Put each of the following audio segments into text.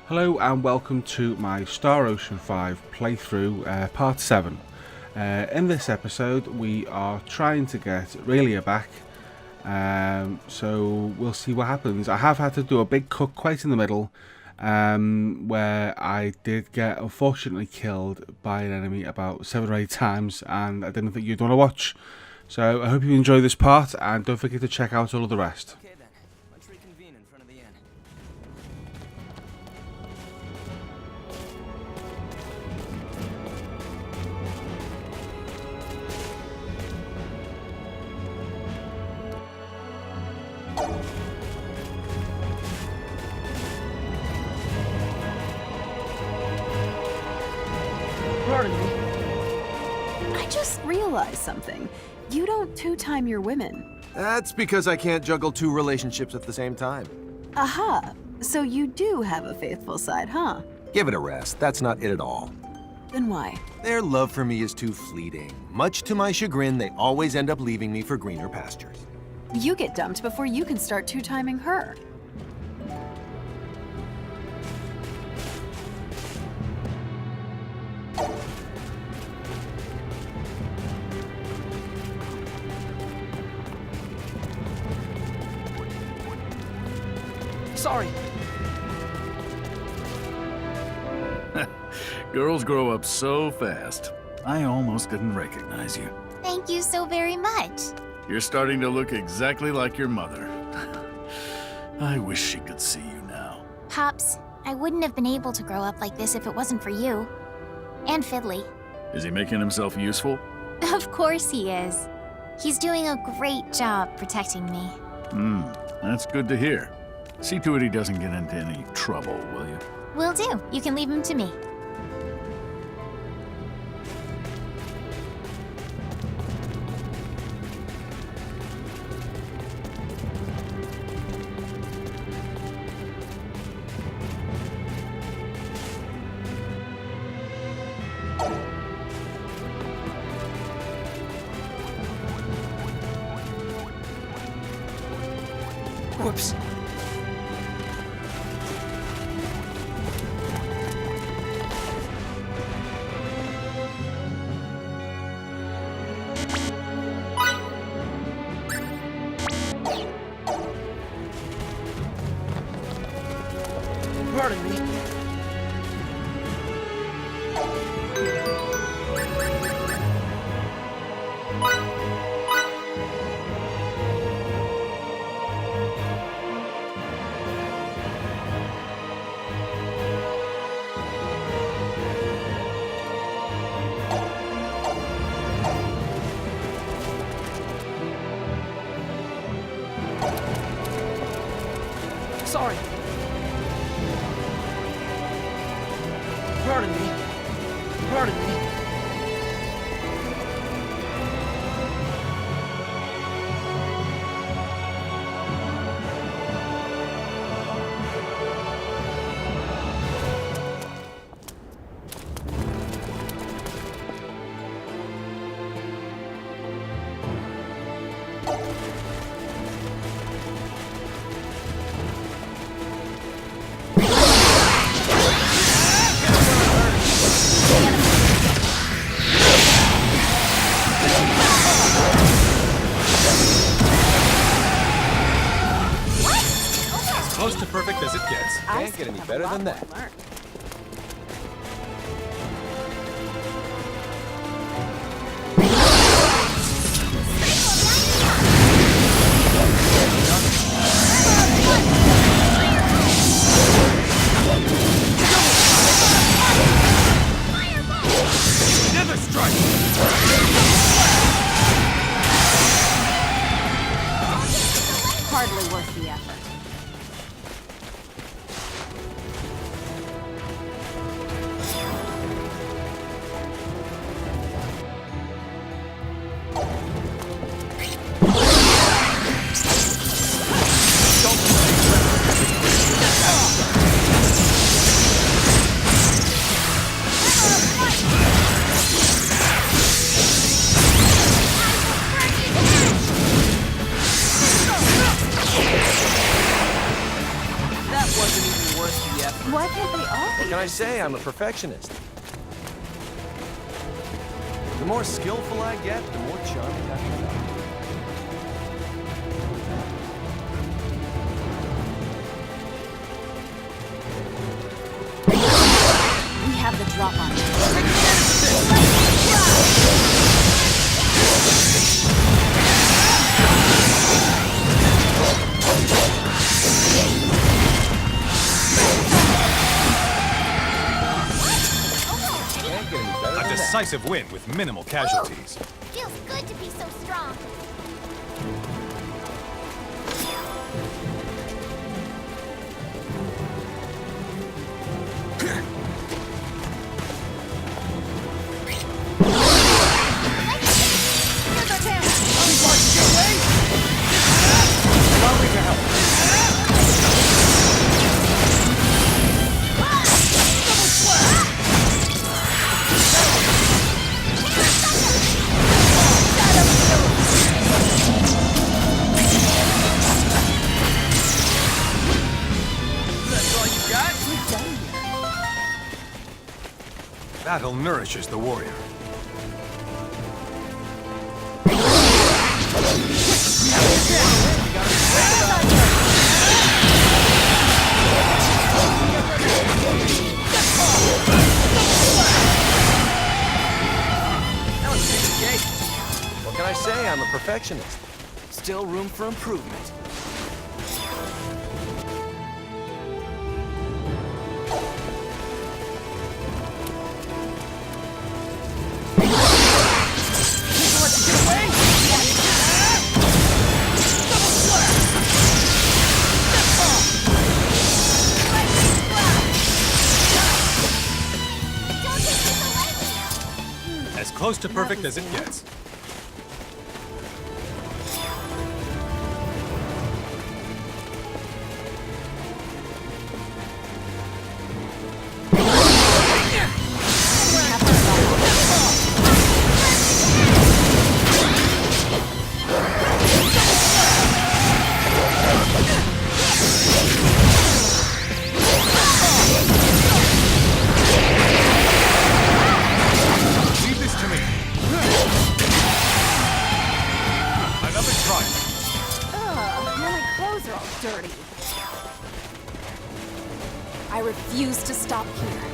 Hello and welcome to my Star Ocean 5 playthrough, part 7. In this episode we are trying to get Relia back, so we'll see what happens. I have had to do a big cut quite in the middle, where I did get unfortunately killed by an enemy about 7 or 8 times, and I didn't think you'd want to watch. So I hope you enjoy this part, and don't forget to check out all of the rest. Okay then, let's reconvene in front of the inn. Pardon me. I just realized something. You don't two-time your women. That's because I can't juggle 2 relationships at the same time. Aha! So you do have a faithful side, huh? Give it a rest. That's not it at all. Then why? Their love for me is too fleeting. Much to my chagrin, they always end up leaving me for greener pastures. You get dumped before you can start two-timing her. Sorry. Girls grow up so fast. I almost didn't recognize you. Thank you so very much. You're starting to look exactly like your mother. I wish she could see you now. Pops, I wouldn't have been able to grow up like this if it wasn't for you. And Fiddly. Is he making himself useful? Of course he is. He's doing a great job protecting me. That's good to hear. See to it he doesn't get into any trouble, will you? Will do. You can leave him to me. Whoops. Pardon me. Sorry. Pardon me. Pardon me. Close to perfect as it gets. I Can't get any still have better a lot than more that. to learn. Never strike! Hardly worth the effort. worth the effort. Why can't they all What be? can I say? I'm a perfectionist. The more skillful I get, the more charming I become. We have the drop on it. Can't get any better A than that. decisive win with minimal casualties. Feels good to be so strong. That's all you got? Battle nourishes the warrior. That was a piece of cake. What can I say? I'm a perfectionist. Still room for improvement. As close to perfect as it gets. Leave this to me. Another try. Ugh, now my clothes are all dirty. I refuse to stop here.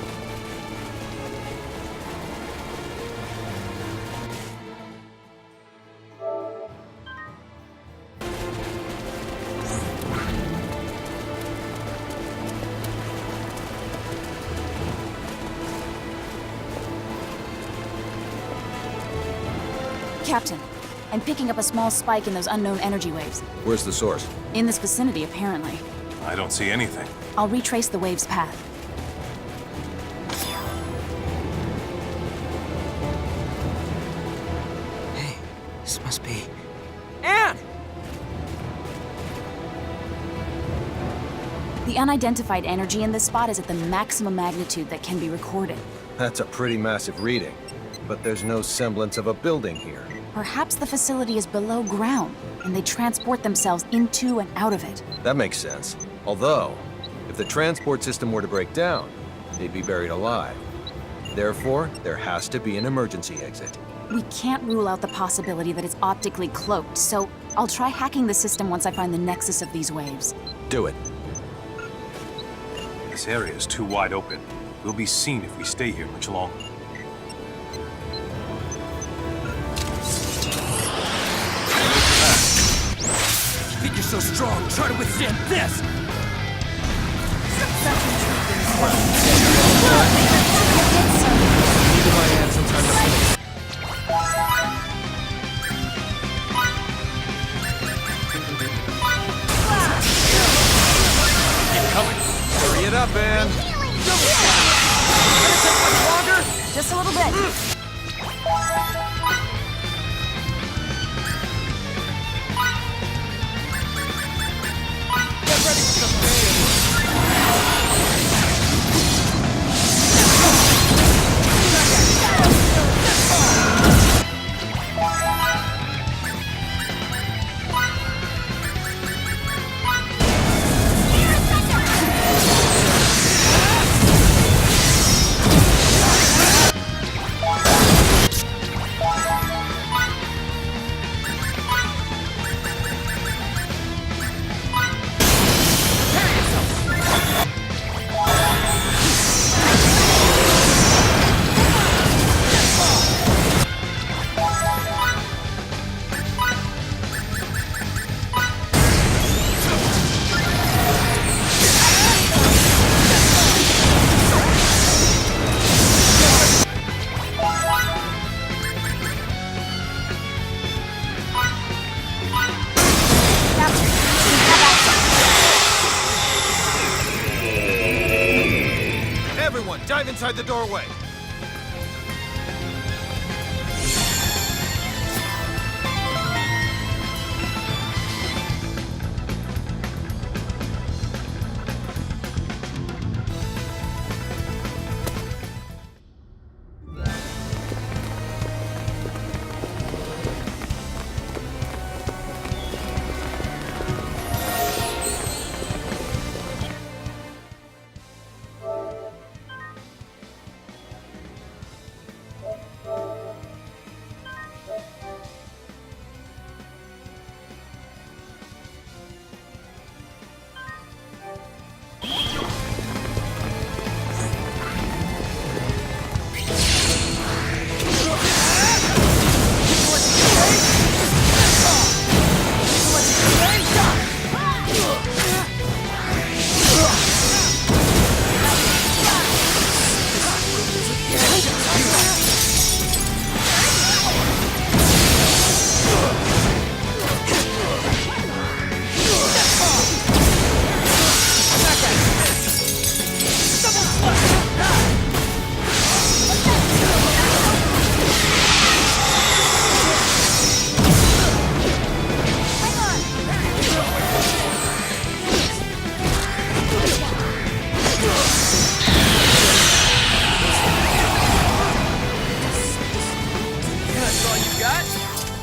Captain, I'm picking up a small spike in those unknown energy waves. Where's the source? In this vicinity, apparently. I don't see anything. I'll retrace the wave's path. Hey, this must be... Anne! The unidentified energy in this spot is at the maximum magnitude that can be recorded. That's a pretty massive reading. But there's no semblance of a building here. Perhaps the facility is below ground, and they transport themselves into and out of it. That makes sense. Although, if the transport system were to break down, they'd be buried alive. Therefore, there has to be an emergency exit. We can't rule out the possibility that it's optically cloaked, so I'll try hacking the system once I find the nexus of these waves. Do it. This area is too wide open. We'll be seen if we stay here much longer. You think you're so strong, try to withstand this! Needed my hand sometime to finish. Hurry it up, man. Just a little bit. Everyone, dive inside the doorway.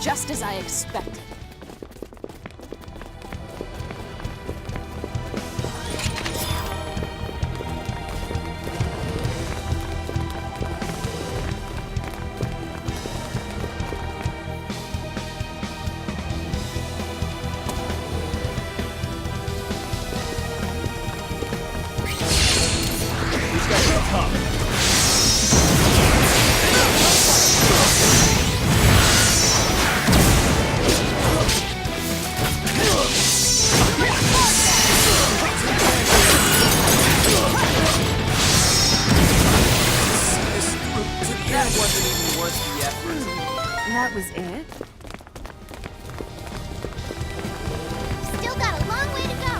Just as I expected. That was it? Still got a long way to go.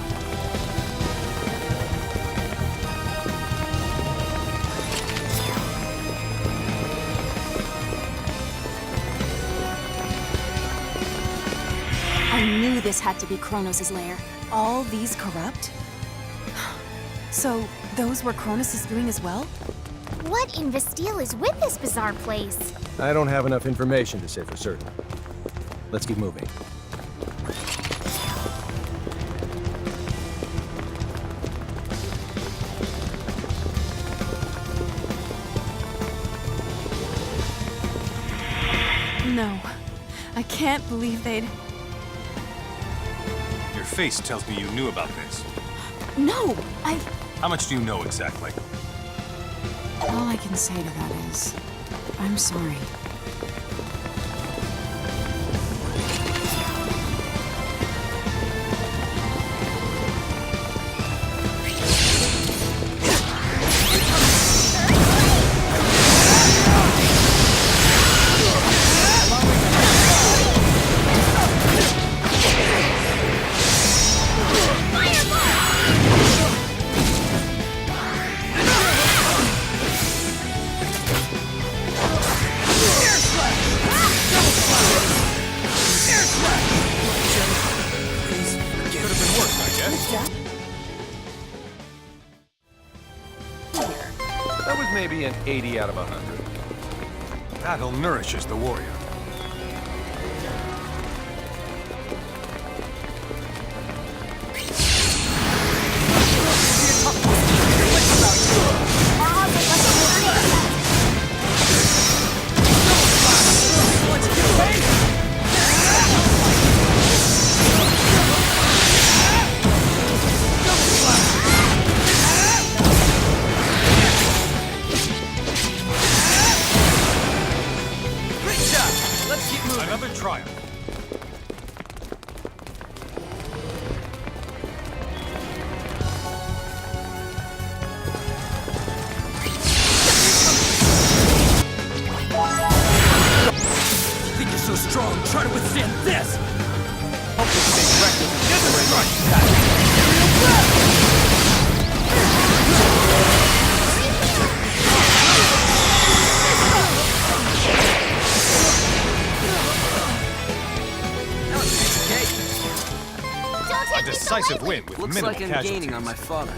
I knew this had to be Kronos' lair. All these corrupt? So, those were Kronos' doing as well? What in Bastille is with this bizarre place? I don't have enough information to say for certain. Let's keep moving. No. I can't believe they'd... Your face tells me you knew about this. No! How much do you know exactly? All I can say to that is... I'm sorry. That was maybe an 80 out of 100. Battle nourishes the warrior. Great job! decisive win with Looks minimal like I'm casualties. gaining on my father.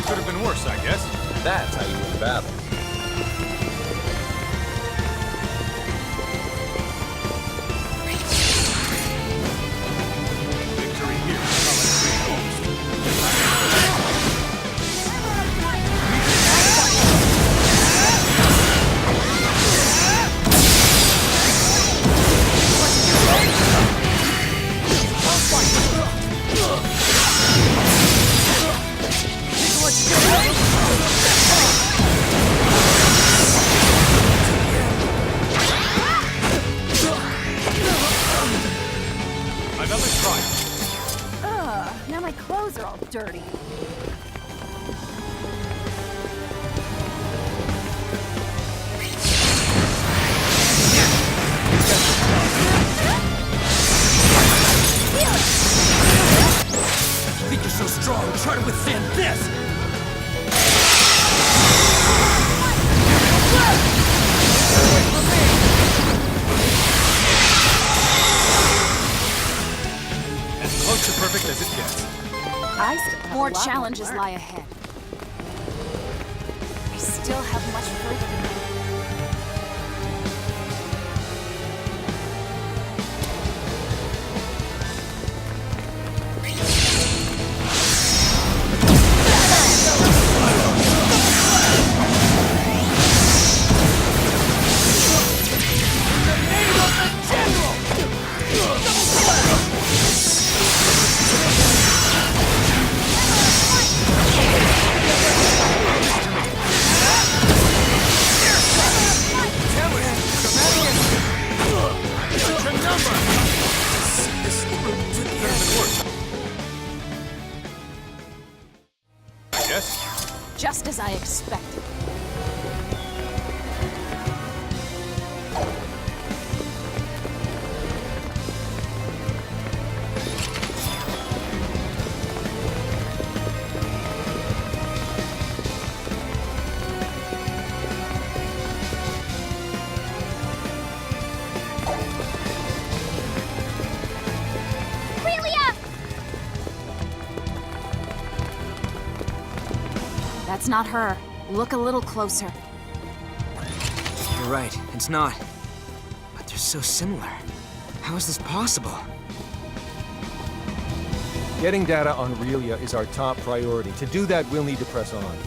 Could have been worse, I guess. That's how you win battle. Victory here. Almost. Another try. Ugh, now my clothes are all dirty. Think you're so strong, try to withstand this! As close to perfect as it gets. I still have More a lot challenges to learn. lie ahead. I still have much further to go. I guess. Just as I expected. Relia! That's not her. Look a little closer. You're right, it's not. But they're so similar. How is this possible? Getting data on Relia is our top priority. To do that, we'll need to press on.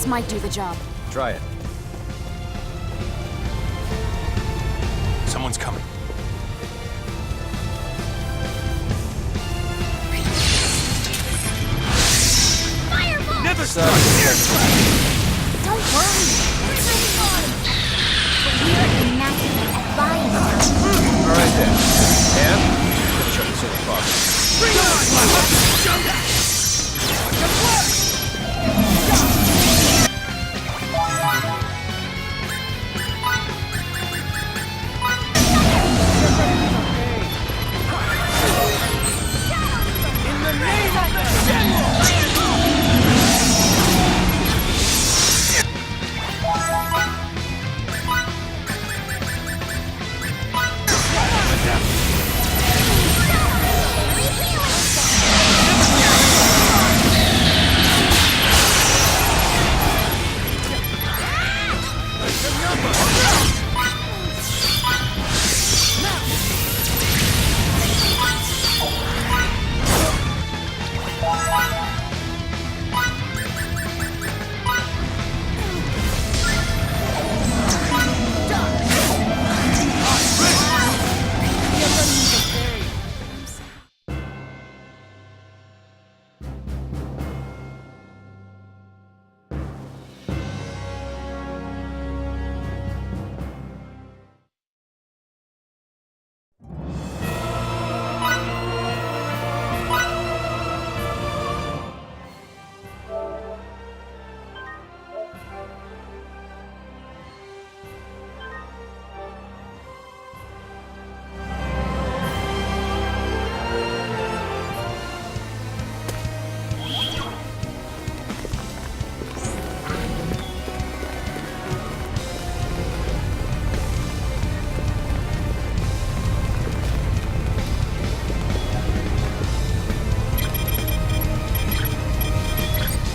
This might do the job. Try it. Someone's coming. Fireball! Don't worry. We're immaculate at buying stuff. All right then. And finish up the silver problem.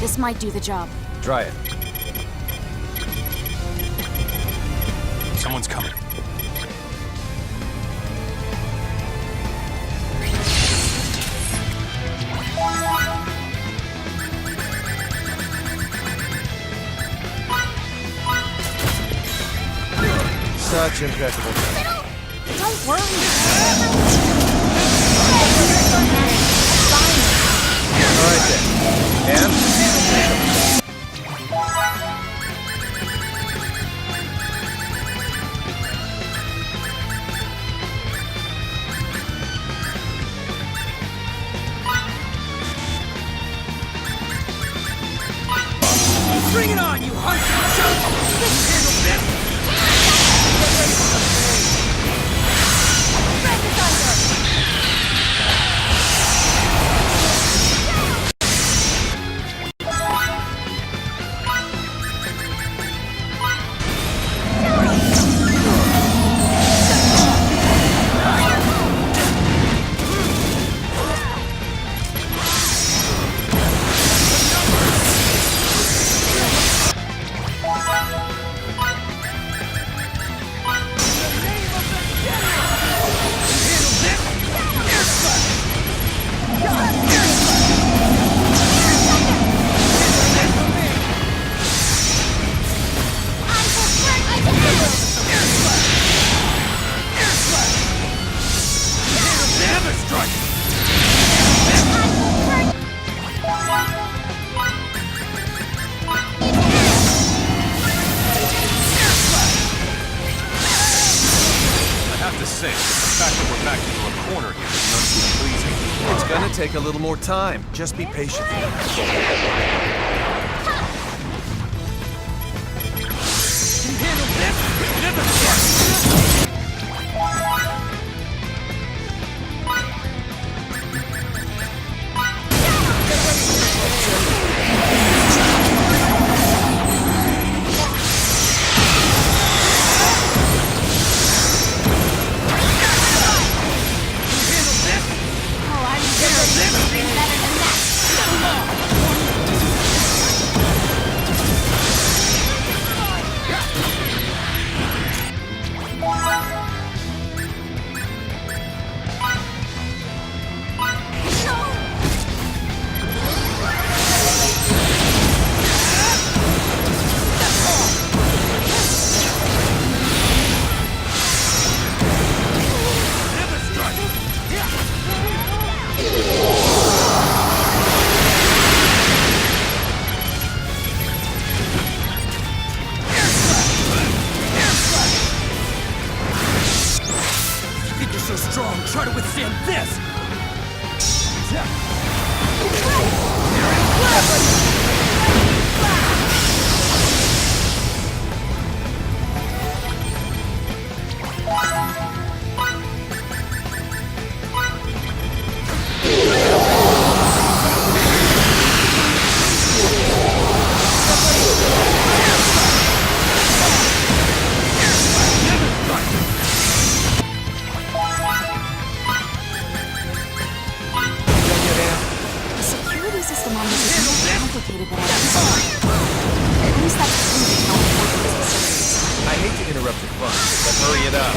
This might do the job. Try it. Someone's coming. Such impeccable timing. Don't worry. All right then. And Bring it on, you hunter! say, the fact that we're backed into a corner here is none too pleasing. it's gonna take a little more time. Just be patient. Can handle this? Never complicated than I expected. At least that's proving how important this is. I hate to interrupt your fun, but hurry it up.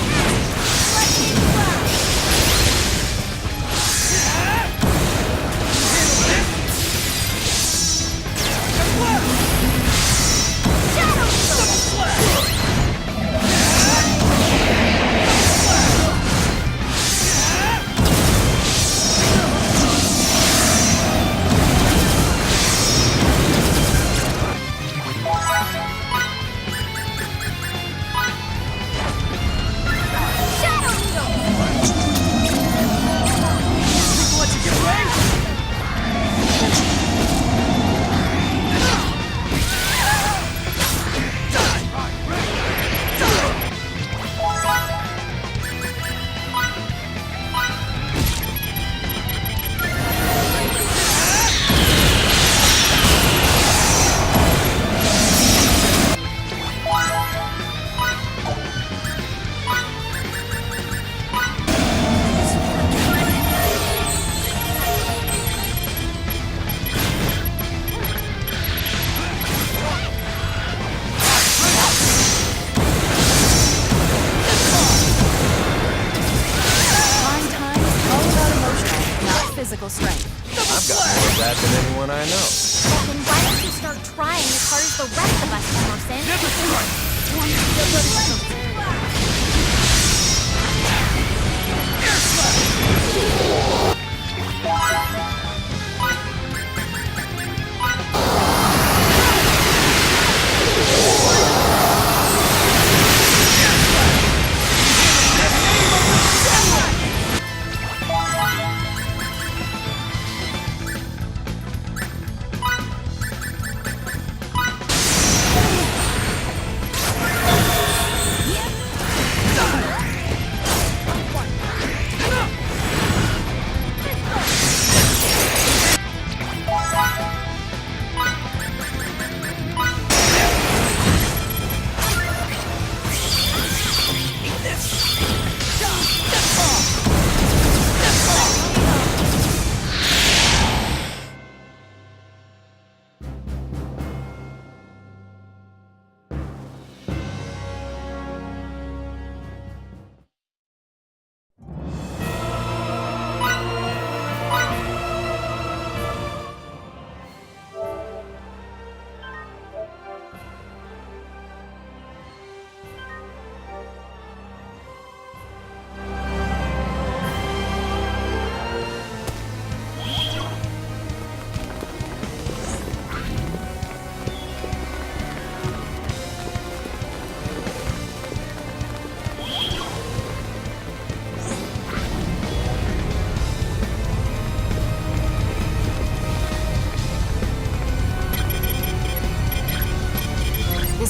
Physical strength. I've got more of that than anyone I know. Then why don't you start trying as hard as the rest of us,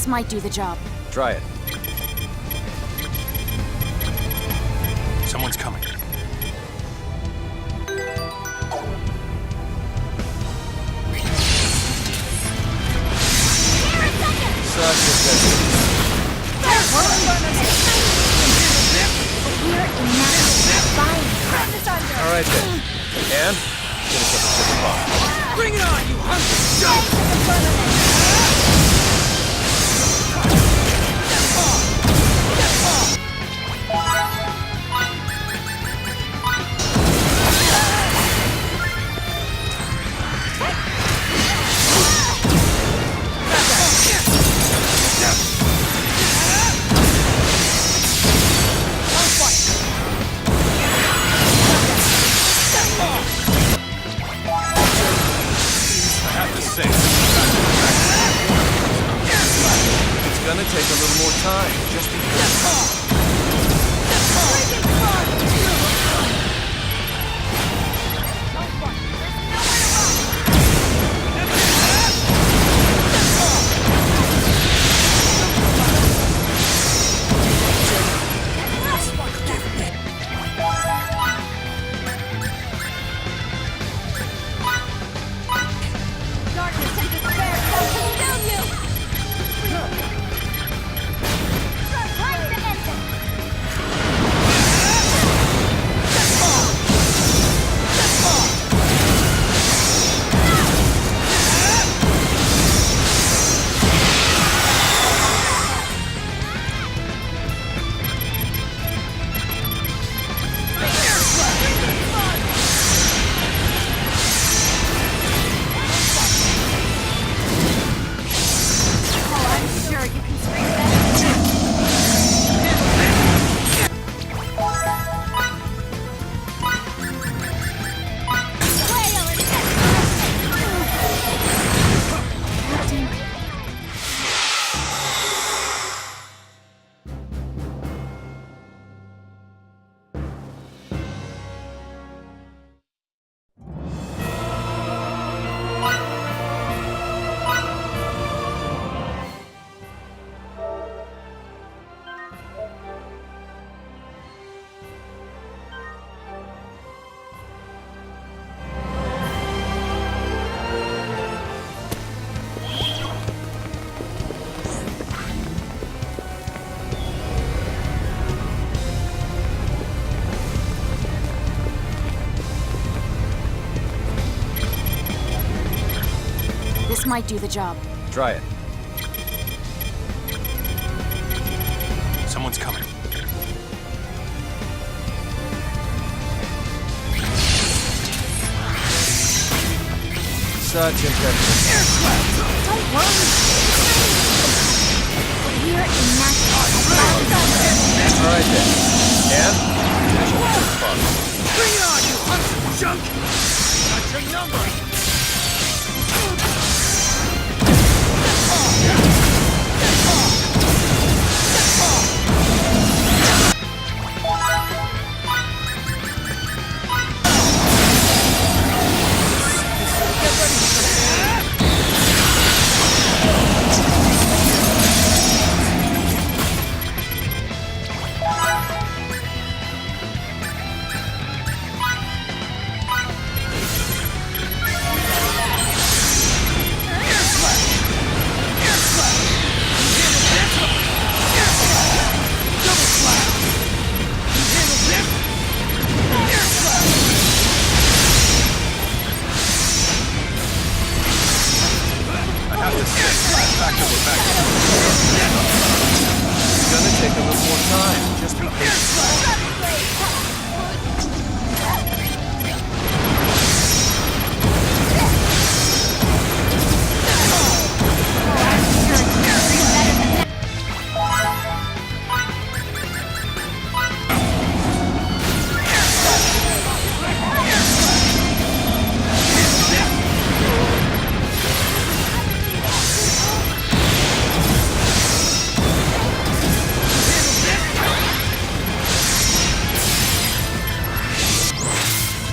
This might do the job. Try it. Someone's coming. All right then. And finish up the chicken pot. Bring it on, you hungry dog! It's gonna take a little more time. Just be careful. Right to end This might do the job. Try it. Someone's coming. Such impetuous. Don't worry. We're immaculate. All right then. And finish up this fun. Bring it on, you hunks of junk! Got your number! It's gonna take a little more time. Just be patient.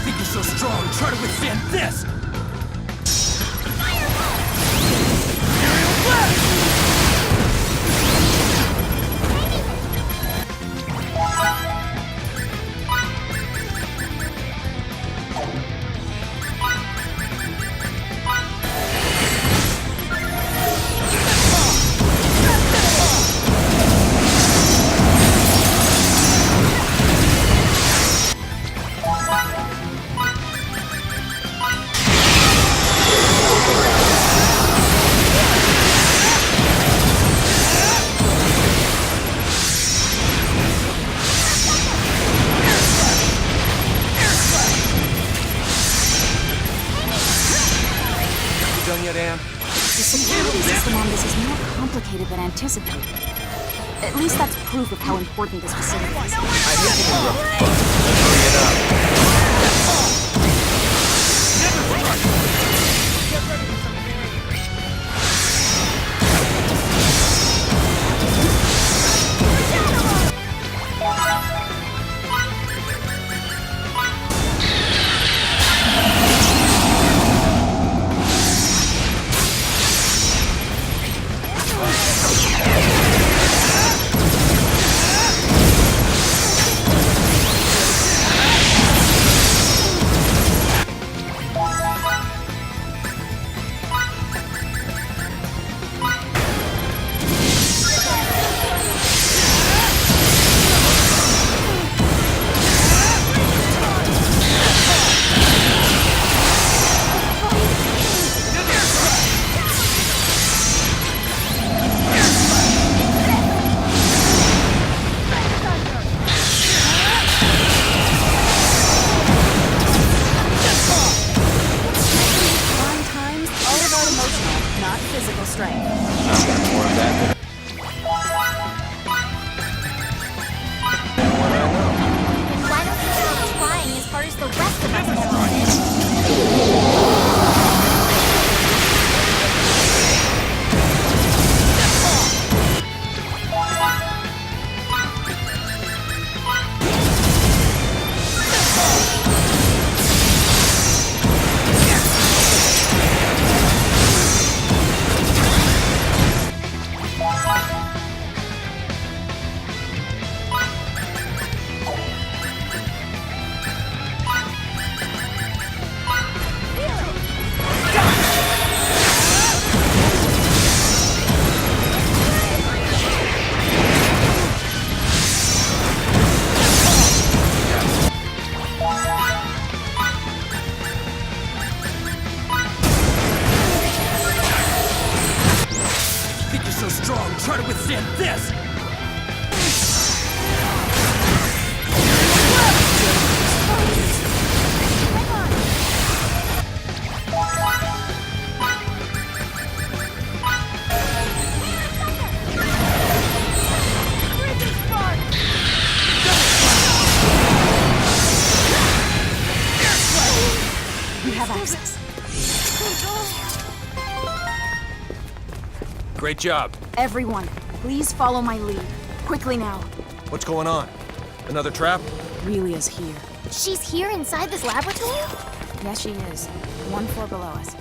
Think you're so strong, try to withstand this! Aerial blast! You done yet, Anne? The security system on this is more complicated than anticipated. At least that's proof of how important this facility is. I hate to interrupt, but hurry it up. try to withstand this! We have access. Great job. Everyone, please follow my lead. Quickly now. What's going on? Another trap? Relia's here. She's here inside this laboratory? Yes, she is. One floor below us.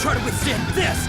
Try to withstand this!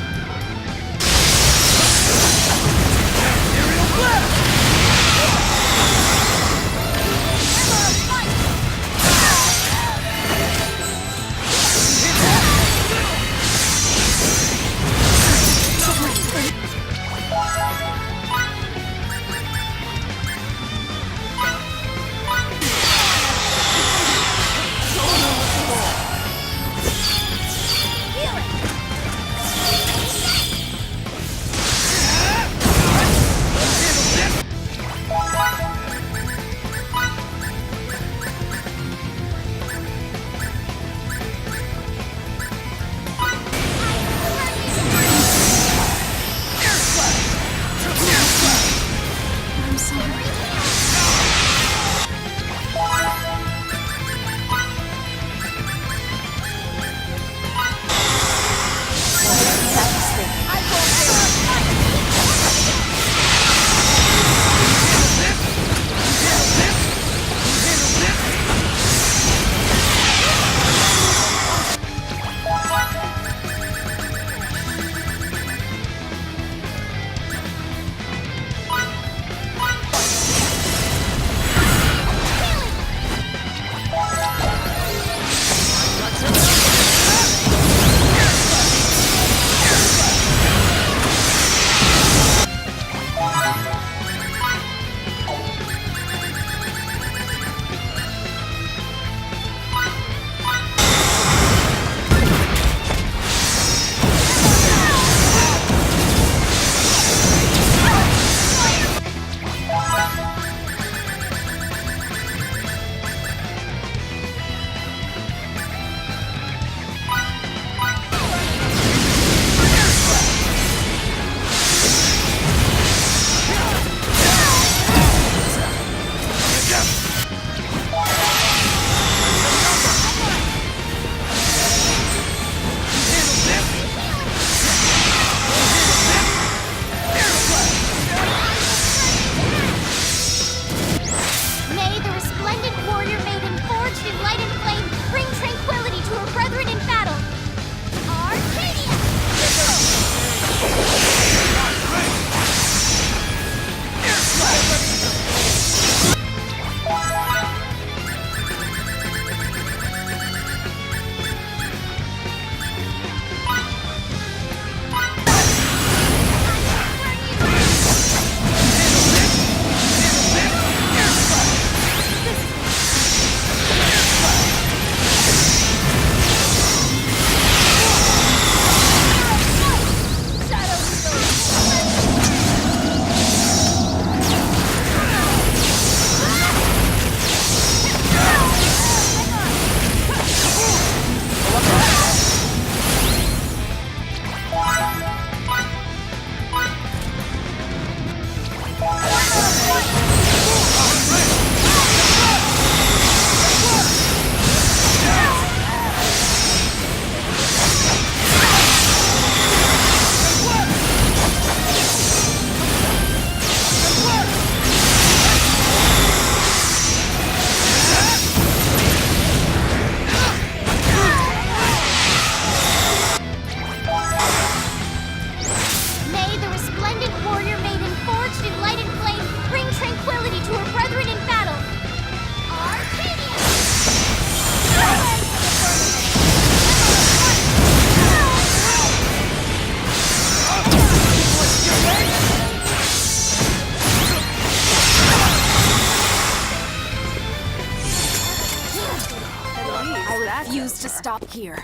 I refuse to stop here.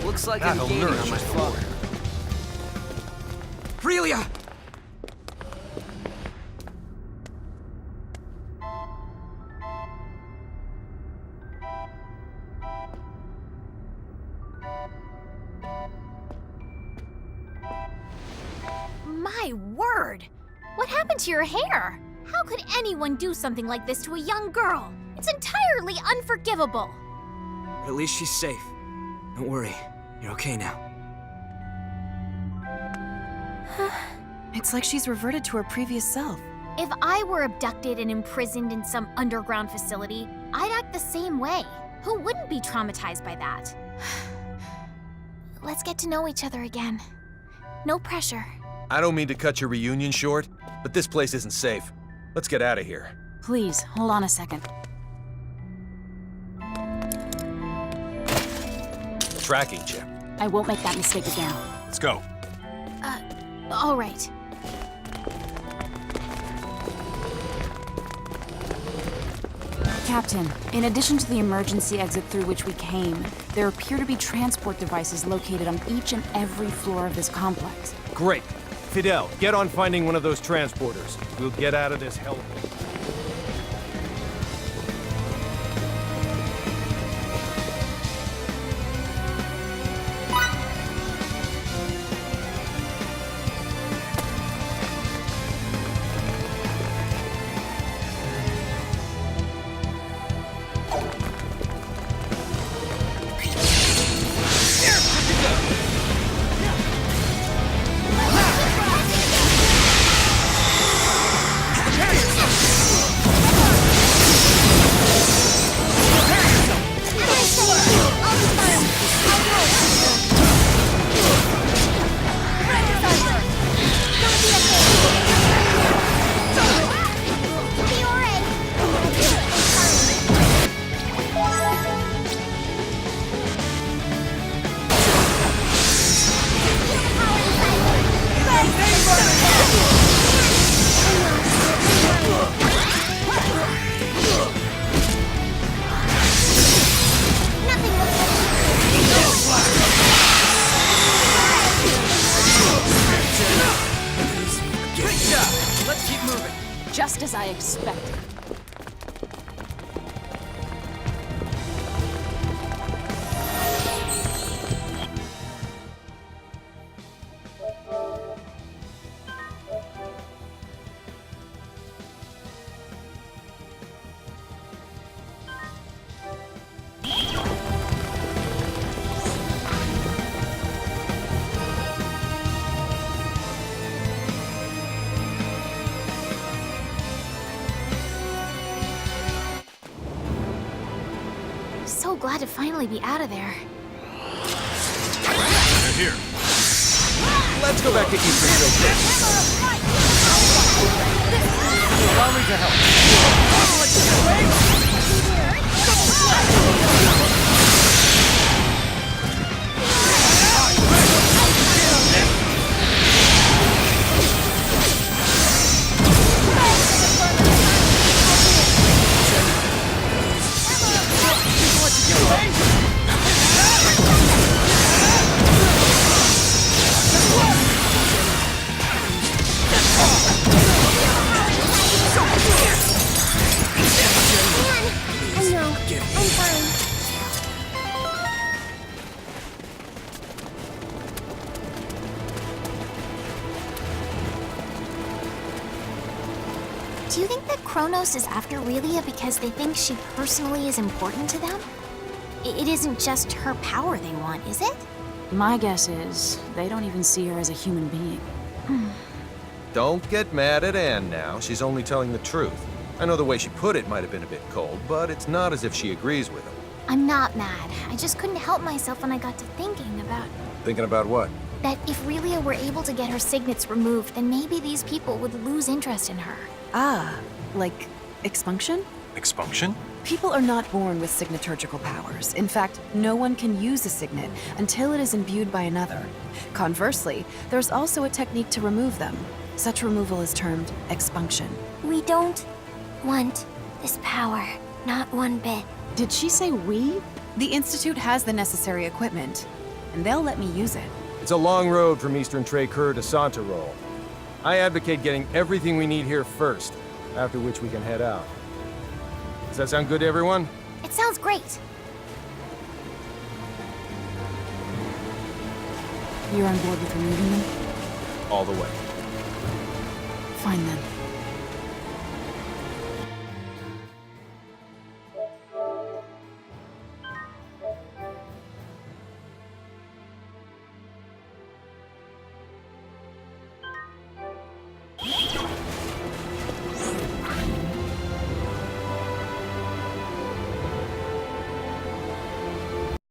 Looks like I'm That'll gaining nourish on my his father. Relia! My word! What happened to your hair? How could anyone do something like this to a young girl? It's entirely unforgivable. But at least she's safe. Don't worry. You're okay now. It's like she's reverted to her previous self. If I were abducted and imprisoned in some underground facility, I'd act the same way. Who wouldn't be traumatized by that? Let's get to know each other again. No pressure. I don't mean to cut your reunion short, but this place isn't safe. Let's get out of here. Please, hold on a second. Tracking chip. I won't make that mistake again. Let's go. All right. Captain, in addition to the emergency exit through which we came, there appear to be transport devices located on each and every floor of this complex. Great. Fidel, get on finding one of those transporters. We'll get out of this hell. Just as I expected. So glad to finally be out of there. And here. Let's go back to Eastern real quick. Allow me to Do you think that Kronos is after Relia because they think she personally is important to them? It isn't just her power they want, is it? My guess is they don't even see her as a human being. Don't get mad at Anne now. She's only telling the truth. I know the way she put it might have been a bit cold, but it's not as if she agrees with him. I'm not mad. I just couldn't help myself when I got to thinking about Thinking about what? that if Relia were able to get her signets removed, then maybe these people would lose interest in her. Ah, like expunction? Expunction? People are not born with signaturgical powers. In fact, no one can use a signet until it is imbued by another. Conversely, there's also a technique to remove them. Such removal is termed expunction. We don't want this power. Not one bit. Did she say we? The Institute has the necessary equipment, and they'll let me use it. It's a long road from Eastern Tracur to Santarol. I advocate getting everything we need here first, after which we can head out. Does that sound good to everyone? It sounds great. You're on board with removing them? All the way. Fine then.